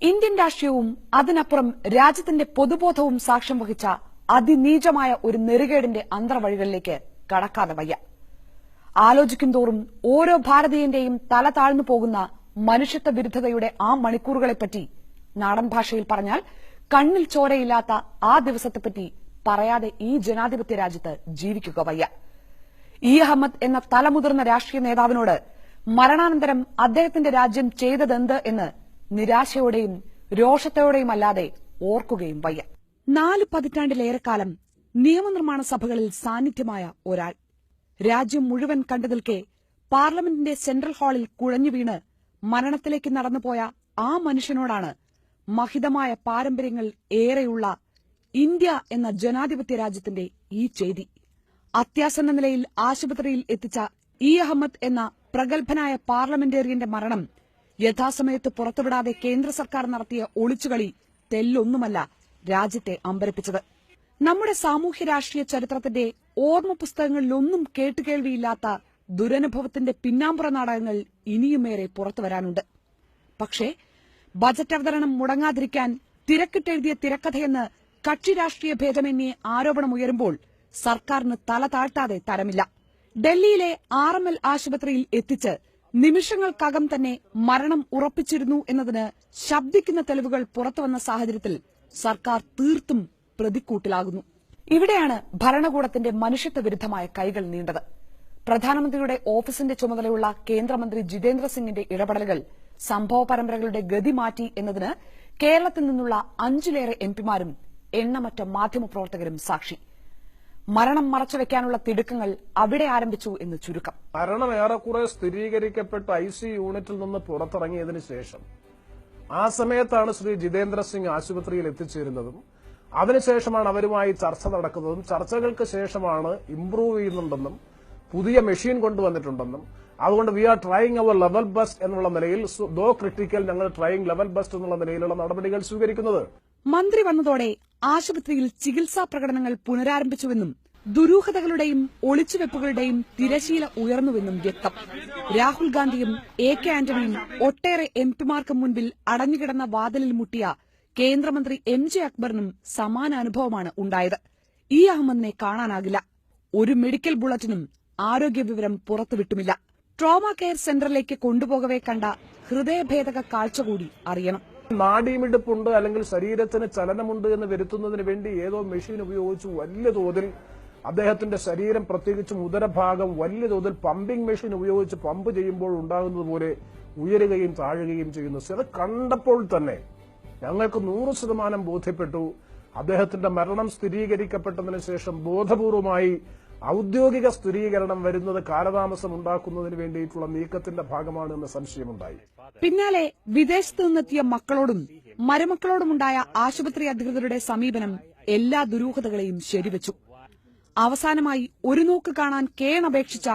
Indian രാഷ്ട്രീയവും അതിനപ്പുറം രാജ്യത്തിന്റെ പൊതുബോധവും സാക്ഷ്യം വഹിച്ച അതിനീചമായ ഒരു നെറുകേടിന്റെ അന്തർവഴികളിലേക്ക് കടക്കാതെ വയ്യ. ആലോചിക്കുന്തോറും ഓരോ ഭാരതീയന്റെയും തല താഴ്ന്നു പോകുന്ന മനുഷ്യത്വ വിരുദ്ധതയുടെ ആ മണിക്കൂറുകളെപ്പറ്റി നാടൻ ഭാഷയിൽ പറഞ്ഞാൽ കണ്ണിൽ ചോരയില്ലാത്ത ആ ദിവസത്തെപ്പറ്റി പറയാതെ ഈ ജനാധിപത്യ രാജ്യത്ത് ജീവിക്കുക വയ്യ. ഇ അഹമ്മദ് എന്ന തലമുതിർന്ന രാഷ്ട്രീയ നേതാവിനോട് മരണാനന്തരം അദ്ദേഹത്തിന്റെ രാജ്യം ചെയ്തതെന്ത് എന്ന് നിരാശയോടെയും രോഷത്തോടെയും അല്ലാതെ ഓർക്കുകയും വയ്യ. 4 പതിറ്റാണ്ടിലേറെക്കാലം നിയമനിർമ്മാണ സഭകളിൽ സാന്നിധ്യമായ ഒരാൾ രാജ്യം മുഴുവൻ കണ്ടു നിൽക്കെ പാർലമെന്റിന്റെ സെൻട്രൽ ഹാളിൽ കുഴഞ്ഞുവീണ് മരണത്തിലേക്ക് നടന്നുപോയ ആ മനുഷ്യനോടാണ് മഹിതമായ പാരമ്പര്യങ്ങൾ ഏറെയുള്ള ഇന്ത്യ എന്ന ജനാധിപത്യ രാജ്യത്തിന്റെ ഈ ചെയ്തി. അത്യാസന്ന നിലയിൽ ആശുപത്രിയിൽ എത്തിച്ച ഇ അഹമ്മദ് എന്ന പ്രഗത്ഭനായ പാർലമെന്റേറിയന്റെ മരണം യഥാസമയത്ത് പുറത്തുവിടാതെ കേന്ദ്ര സർക്കാർ നടത്തിയ ഒളിച്ചുകളി തെല്ലൊന്നുമല്ല രാജ്യത്തെ അമ്പരപ്പിച്ചത്. നമ്മുടെ സാമൂഹ്യ രാഷ്ട്രീയ ചരിത്രത്തിന്റെ ഓർമ്മ പുസ്തകങ്ങളിലൊന്നും കേട്ടുകേൾവിയില്ലാത്ത ദുരനുഭവത്തിന്റെ പിന്നാമ്പുറ നാടകങ്ങൾ ഇനിയുമേറെ പുറത്തുവരാനുണ്ട്. പക്ഷേ ബജറ്റ് അവതരണം മുടങ്ങാതിരിക്കാൻ തിരക്കിട്ടെഴുതിയ തിരക്കഥയെന്ന് കക്ഷി രാഷ്ട്രീയ ഭേദമന്യേ ആരോപണമുയരുമ്പോൾ സർക്കാരിന് തല താഴ്ത്താതെ തരമില്ല. ഡൽഹിയിലെ RML ആശുപത്രിയിൽ എത്തിച്ച് നിമിഷങ്ങൾക്കകം തന്നെ മരണം ഉറപ്പിച്ചിരുന്നു എന്നതിന് ശബ്ദിക്കുന്ന തെളിവുകൾ പുറത്തുവന്ന സാഹചര്യത്തിൽ സർക്കാർ തീർത്തും പ്രതിക്കൂട്ടിലാകുന്നു. ഇവിടെയാണ് ഭരണകൂടത്തിന്റെ മനുഷ്യത്വ വിരുദ്ധമായ കൈകൾ നീണ്ടത്. പ്രധാനമന്ത്രിയുടെ ഓഫീസിന്റെ ചുമതലയുള്ള കേന്ദ്രമന്ത്രി ജിതേന്ദ്ര സിംഗിന്റെ ഇടപെടലുകൾ സംഭവ പരമ്പരകളുടെ ഗതി മാറ്റി എന്നതിന് കേരളത്തിൽ നിന്നുള്ള 5ലേറെ MPമാരും എണ്ണമറ്റ മാധ്യമപ്രവർത്തകരും സാക്ഷി. മരണം മറച്ചുവെക്കാനുള്ള തിടുക്കങ്ങൾ അവിടെ ആരംഭിച്ചു എന്ന് ചുരുക്കം. മരണം ഏറെക്കുറെ സ്ഥിരീകരിക്കപ്പെട്ട ICU യൂണിറ്റിൽ നിന്ന് പുറത്തിറങ്ങിയതിനു ശേഷം ആ സമയത്താണ് ശ്രീ ജിതേന്ദ്ര സിംഗ് ആശുപത്രിയിൽ എത്തിച്ചേരുന്നതും അതിനുശേഷമാണ് അവരുമായി ചർച്ച നടക്കുന്നതും ചർച്ചകൾക്ക് ശേഷമാണ് ഇംപ്രൂവ് ചെയ്യുന്നുണ്ടെന്നും പുതിയ മെഷീൻ കൊണ്ടുവന്നിട്ടുണ്ടെന്നും അതുകൊണ്ട് we are trying our level best എന്നുള്ള നിലയിൽ ദോ ക്രിട്ടിക്കൽ ഞങ്ങൾ ട്രൈയിങ് ലെവൽ ബെസ്റ്റ് എന്നുള്ള നിലയിലുള്ള നടപടികൾ സ്വീകരിക്കുന്നത്. മന്ത്രി വന്നതോടെ ആശുപത്രിയിൽ ചികിത്സാ പ്രകടനങ്ങൾ പുനരാരംഭിച്ചുവെന്നും ദുരൂഹതകളുടെയും ഒളിച്ചുവെപ്പുകളുടെയും തിരശീല ഉയർന്നുവെന്നും വ്യക്തം. രാഹുൽ ഗാന്ധിയും AK ആന്റണിയും ഒട്ടേറെ MPമാർക്ക് മുൻപിൽ അടഞ്ഞുകിടന്ന വാതിലിൽ മുട്ടിയ കേന്ദ്രമന്ത്രി MJ അക്ബറിനും സമാന അനുഭവമാണ് ഉണ്ടായത്. ഇ അഹമ്മദിനെ കാണാനാകില്ല. ഒരു മെഡിക്കൽ ബുള്ളറ്റിനും ആരോഗ്യ വിവരം പുറത്തുവിട്ടുമില്ല. ട്രോമ കെയർ സെന്ററിലേക്ക് കൊണ്ടുപോകവെ കണ്ട ഹൃദയഭേദക കാഴ്ച കൂടി അറിയണം. നാഡീമിടിപ്പുണ്ട് അല്ലെങ്കിൽ ശരീരത്തിന് ചലനമുണ്ട് എന്ന് വരുത്തുന്നതിന് വേണ്ടി ഏതോ മെഷീൻ ഉപയോഗിച്ച് വലിയ തോതിൽ അദ്ദേഹത്തിന്റെ ശരീരം പ്രത്യേകിച്ചും ഉദരഭാഗം വലിയ തോതിൽ പമ്പിംഗ് മെഷീൻ ഉപയോഗിച്ച് പമ്പ് ചെയ്യുമ്പോൾ ഉണ്ടാകുന്നത് പോലെ ഉയരുകയും താഴുകയും ചെയ്യുന്നു. അത് കണ്ടപ്പോൾ തന്നെ ഞങ്ങൾക്ക് 100% ബോധ്യപ്പെട്ടു അദ്ദേഹത്തിന്റെ മരണം സ്ഥിരീകരിക്കപ്പെട്ടതിന് ശേഷം ബോധപൂർവമായി ഔദ്യോഗിക സ്ഥിരീകരണം വരുന്നത് കാലതാമസം ഉണ്ടാക്കുന്നതിന് വേണ്ടിയിട്ടുള്ള നീക്കത്തിന്റെ ഭാഗമാണ് എന്ന സംശയമുണ്ടായി. പിന്നാലെ വിദേശത്തു നിന്നെത്തിയ മക്കളോടും മരുമക്കളോടുമുണ്ടായ ആശുപത്രി അധികൃതരുടെ സമീപനം എല്ലാ ദുരൂഹതകളെയും ശരിവച്ചു. അവസാനമായി ഒരു നോക്ക് കാണാൻ കേണപേക്ഷിച്ച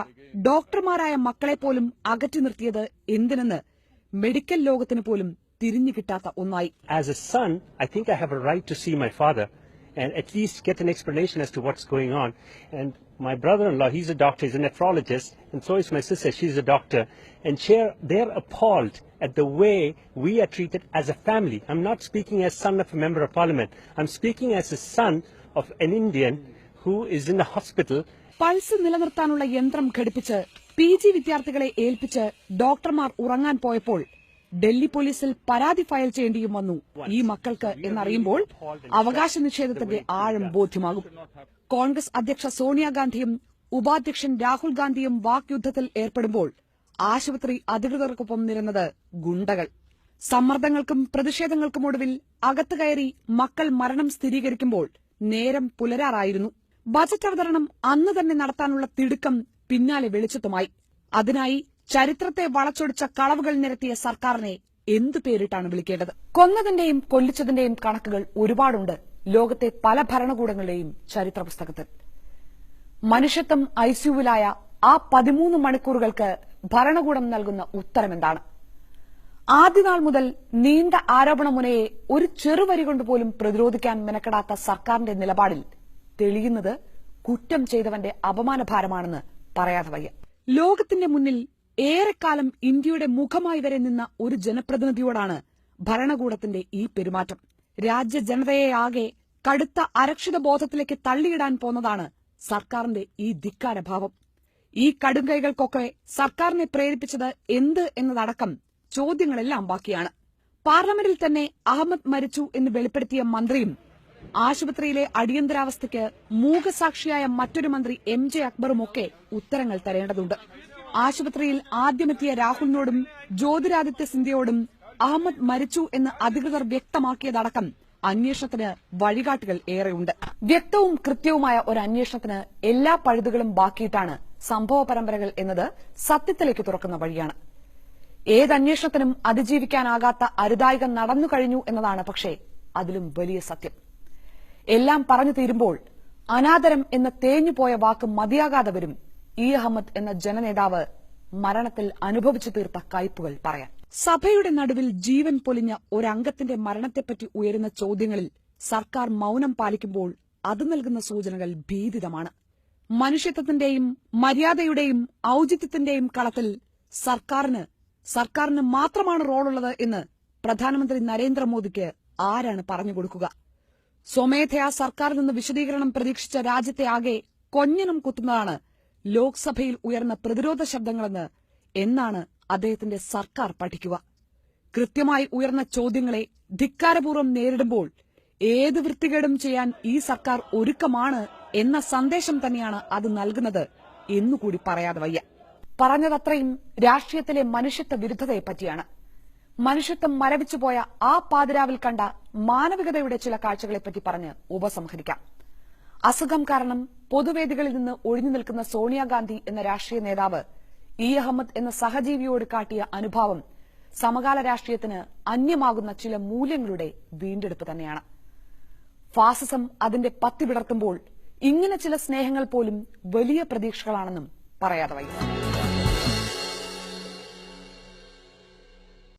ഡോക്ടർമാരായ മക്കളെപ്പോലും അകറ്റി നിർത്തിയത് എന്തിനെന്ന് മെഡിക്കൽ ലോകത്തിന് പോലും തിരിഞ്ഞു കിട്ടാത്ത ഒന്നായി. As a son, I think I have a right to see my father and at least get an explanation as to what's going on. And my brother-in-law, he's a doctor, he's a nephrologist, and so is my sister, she's a doctor. And they're appalled at the way we are treated as a family. I'm not speaking as son of a member of parliament. I'm speaking as a son of an Indian who is in the hospital. Pulse നിലനിർത്താനുള്ള യന്ത്രം ഘടിപ്പിച്ച് PG വിദ്യാർത്ഥികളെ ഏൽപ്പിച്ച് ഡോക്ടർമാർ ഉറങ്ങാൻ പോയപ്പോൾ ഡൽഹി പോലീസിൽ പരാതി file ചെയ്യേണ്ടിയും വന്നു ഈ മക്കൾക്ക് എന്നറിയുമ്പോൾ അവകാശ നിഷേധത്തിന്റെ ആഴം ബോധ്യമാകും. കോൺഗ്രസ് അധ്യക്ഷ സോണിയാഗാന്ധിയും ഉപാധ്യക്ഷൻ രാഹുൽ ഗാന്ധിയും വാക്യുദ്ധത്തിൽ ഏർപ്പെടുമ്പോൾ ആശുപത്രി അധികൃതർക്കൊപ്പം നിരന്നത് ഗുണ്ടകൾ. സമ്മർദ്ദങ്ങൾക്കും പ്രതിഷേധങ്ങൾക്കുമൊടുവിൽ അകത്ത് കയറി മക്കൾ മരണം സ്ഥിരീകരിക്കുമ്പോൾ നേരം പുലരാറായിരുന്നു. ബജറ്റ് അവതരണം അന്ന് തന്നെ നടത്താനുള്ള തിടുക്കം പിന്നാലെ വെളിച്ചത്തുമായി. അതിനായി ചരിത്രത്തെ വളച്ചൊടിച്ച കളവുകൾ നിരത്തിയ സർക്കാരിനെ എന്തു പേരിട്ടാണ് വിളിക്കേണ്ടത്? കൊന്നതിന്റെയും കൊല്ലിച്ചതിന്റെയും കണക്കുകൾ ഒരുപാടുണ്ട് ലോകത്തെ പല ഭരണകൂടങ്ങളുടെയും ചരിത്ര പുസ്തകത്തിൽ. മനുഷ്യത്വം ICUവിലായ ആ 13 മണിക്കൂറുകൾക്ക് ഭരണകൂടം നൽകുന്ന ഉത്തരമെന്താണ്? ആദ്യനാൾ മുതൽ നീണ്ട ആരോപണമുനയെ ഒരു ചെറുവരി കൊണ്ടുപോലും പ്രതിരോധിക്കാൻ മെനക്കെടാത്ത സർക്കാരിന്റെ നിലപാടിൽ തെളിയുന്നത് കുറ്റം ചെയ്തവന്റെ അപമാനഭാരമാണെന്ന് പറയാതെ വയ്യ. ലോകത്തിന്റെ മുന്നിൽ ഏറെക്കാലം ഇന്ത്യയുടെ മുഖമായി വരെ നിന്ന ഒരു ജനപ്രതിനിധിയോടാണ് ഭരണകൂടത്തിന്റെ ഈ പെരുമാറ്റം രാജ്യജനതയെ ആകെ കടുത്ത അരക്ഷിത ബോധത്തിലേക്ക് തള്ളിയിടാൻ പോന്നതാണ് സർക്കാരിന്റെ ഈ ധിക്കാരഭാവം. ഈ കടുംകൈകൾക്കൊക്കെ സർക്കാരിനെ പ്രേരിപ്പിച്ചത് എന്ത് എന്നതടക്കം ചോദ്യങ്ങളെല്ലാം ബാക്കിയാണ്. പാർലമെന്റിൽ തന്നെ അഹമ്മദ് മരിച്ചു എന്ന് വെളിപ്പെടുത്തിയ മന്ത്രിയും ആശുപത്രിയിലെ അടിയന്തരാവസ്ഥയ്ക്ക് മൂകസാക്ഷിയായ മറ്റൊരു മന്ത്രി MJ അക്ബറുമൊക്കെ ഉത്തരങ്ങൾ തരേണ്ടതുണ്ട്. ആശുപത്രിയിൽ ആദ്യമെത്തിയ രാഹുലിനോടും ജ്യോതിരാദിത്യ സിന്ധ്യയോടും അഹമ്മദ് മരിച്ചു എന്ന് അധികൃതർ വ്യക്തമാക്കിയതടക്കം അന്വേഷണത്തിന് വഴികാട്ടുകൾ ഏറെയുണ്ട്. വ്യക്തവും കൃത്യവുമായ ഒരു അന്വേഷണത്തിന് എല്ലാ പഴുതുകളും ബാക്കിയിട്ടാണ് സംഭവ പരമ്പരകൾ എന്നത് സത്യത്തിലേക്ക് തുറക്കുന്ന വഴിയാണ്. ഏതന്വേഷണത്തിനും അതിജീവിക്കാനാകാത്ത അരുതായികം നടന്നു കഴിഞ്ഞു എന്നതാണ് പക്ഷേ അതിലും വലിയ സത്യം. എല്ലാം പറഞ്ഞു തീരുമ്പോൾ അനാദരം എന്ന തേഞ്ഞുപോയ വാക്ക് മതിയാകാതെ വരും അഹമ്മദ് എന്ന ജനനേതാവ് മരണത്തിൽ അനുഭവിച്ചു തീർത്ത കയ്പുകൾ പറയാൻ. സഭയുടെ നടുവിൽ ജീവൻ പൊലിഞ്ഞ ഒരംഗത്തിന്റെ മരണത്തെപ്പറ്റി ഉയരുന്ന ചോദ്യങ്ങളിൽ സർക്കാർ മൌനം പാലിക്കുമ്പോൾ അത് നൽകുന്ന സൂചനകൾ ഭീതിതമാണ്. മനുഷ്യത്വത്തിന്റെയും മര്യാദയുടെയും ഔചിത്യത്തിന്റെയും കളത്തിൽ സർക്കാരിന് മാത്രമാണ് റോളുള്ളത് എന്ന് പ്രധാനമന്ത്രി നരേന്ദ്രമോദിക്ക് ആരാണ് പറഞ്ഞുകൊടുക്കുക? സ്വമേധയാ സർക്കാരിൽ നിന്ന് വിശദീകരണം പ്രതീക്ഷിച്ച രാജ്യത്തെ ആകെ കൊഞ്ഞനം കുത്തുന്നതാണ് ലോക്സഭയിൽ ഉയർന്ന പ്രതിരോധ ശബ്ദങ്ങളെന്ന് എന്നാണ് അദ്ദേഹത്തിന്റെ സർക്കാർ പഠിക്കുക? കൃത്യമായി ഉയർന്ന ചോദ്യങ്ങളെ ധിക്കാരപൂർവ്വം നേരിടുമ്പോൾ ഏത് വൃത്തികേടും ചെയ്യാൻ ഈ സർക്കാർ ഒരുക്കമാണ് എന്ന സന്ദേശം തന്നെയാണ് അത് നൽകുന്നത് എന്നുകൂടി പറയാതെ വയ്യ. പറഞ്ഞതത്രയും രാഷ്ട്രീയത്തിലെ മനുഷ്യത്വ വിരുദ്ധതയെപ്പറ്റിയാണ്. മനുഷ്യത്വം മരവിച്ചുപോയ ആ പാതിരാവിൽ കണ്ട മാനവികതയുടെ ചില കാഴ്ചകളെപ്പറ്റി പറഞ്ഞ് ഉപസംഹരിക്കാം. അസുഖം കാരണം പൊതുവേദികളിൽ നിന്ന് ഒഴിഞ്ഞു നിൽക്കുന്ന സോണിയാഗാന്ധി എന്ന രാഷ്ട്രീയ നേതാവ് അഹമ്മദ് എന്ന സഹജീവിയോട് കാട്ടിയ അനുഭാവം സമകാല രാഷ്ട്രീയത്തിന് അന്യമാകുന്ന ചില മൂല്യങ്ങളുടെ വീണ്ടെടുപ്പ് തന്നെയാണ്. ഫാസിസം അതിന്റെ പത്തി വിടർത്തുമ്പോൾ ഇങ്ങനെ ചില സ്നേഹങ്ങൾ പോലും വലിയ പ്രതീക്ഷകളാണെന്നും പറയാതെ വയ്യ.